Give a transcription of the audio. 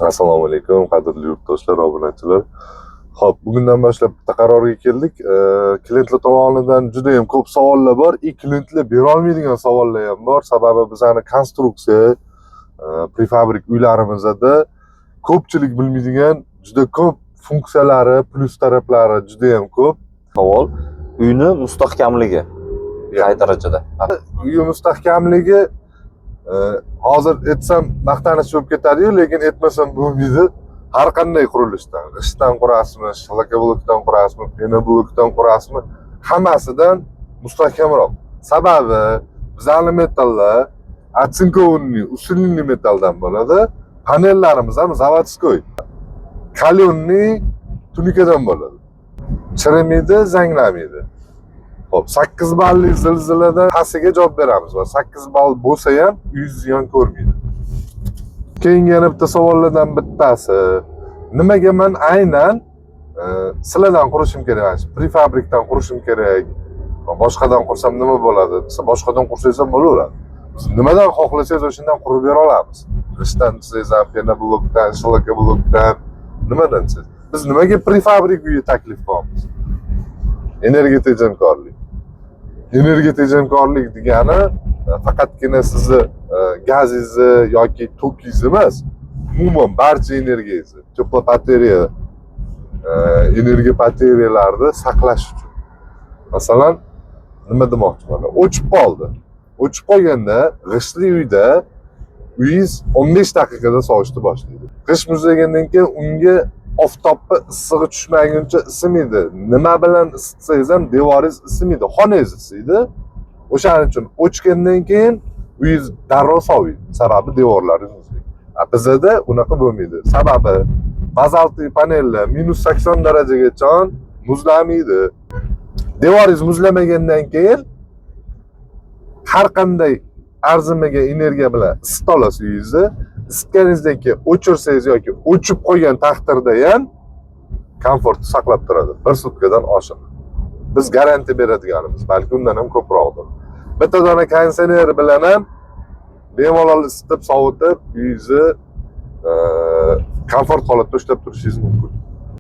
Assalomu alaykum, qadrli yurtdoshlar, obunachilar. Xo'p, bugundan boshlab bitta qarorga keldik. Klientlar tomonidan juda ham ko'p savollar bor. Klientlar bera olmaydigan savollar ham bor. Sababi bizning konstruksiya, prefabrik uylarimizda ko'pchilik bilmaydigan juda ko'p funksiyalari, plus taraflari juda ham ko'p. Savol uyni mustahkamligi qay darajada? Uy mustahkamligi hozir aytsam maqtanish bo'lib ketadi-yu, lekin aytmasam bo'lmaydi. Har qanday qurilishdan, g'ishtdan qurasizmi, shlaka blokdan qurasizmi, pena blokdan qurasizmi, hammasidan mustahkamroq. Sababi bizning metallar atsinkovniy, usulniy metaldan bo'ladi. Panellarimiz ham zavodskoy, kalyonniy tunikadan bo'ladi. Chirimaydi, zanglamaydi. Hop, 8 balli zilzilada pastiga javob beramiz va 8 ball bo'lsa ham uy ziyon ko'rmaydi. Keyingi yana bitta savollardan bittasi, nimaga men aynan sizlardan qurishim kerak, prefabrikdan qurishim kerak, boshqadan qursam nima bo'ladi desa, boshqadan qursangiz ham bo'laveradi. Biz nimadan xohlasangiz o'shandan qurib bera olamiz. G'ishtdan desangiz ham, pena blokdan, shlaka blokdan, nimadan desangiz. Biz nimaga prefabrik uyni taklif qilyapmiz? Energiya tejamkorlik. Energiya tejamkorlik degani faqatgina sizni gazingizni yoki tokingiz emas, umuman barcha energiyangizni, teplo bateriya, energiya bateriyalarini saqlash uchun. Masalan, nima demoqchiman? O'chib qoldi. O'chib qolganda g'ishtli uyda uyingiz 15 daqiqada sovishni boshlaydi. G'isht muzlagandan keyin unga oftobni issig'i tushmaguncha isimaydi. Nima bilan isitsangiz ham devoringiz isimaydi, xonangiz isiydi. O'shaning uchun o'chgandan keyin uyingiz darrov soviydi. Sababi devorlaringiz muzlaydi. Bizda unaqa bo'lmaydi. Sababi bazaltli panellar -80 darajagacha muzlamaydi. Devoringiz muzlamagandan keyin har qanday arzimagan energiya bilan isita olasiz uyingizni. Isitganingizdan keyin o'chirsangiz yoki o'chib qolgan taqdirda ham komfortni saqlab turadi. 1 sutkadan oshiq. Biz garantiya beradiganimiz, balki undan ham ko'proqdir. Bitta dona konditsioner bilan ham bemalol isitib, sovutib, uyingizni komfort holatda ushlab turishingiz mumkin.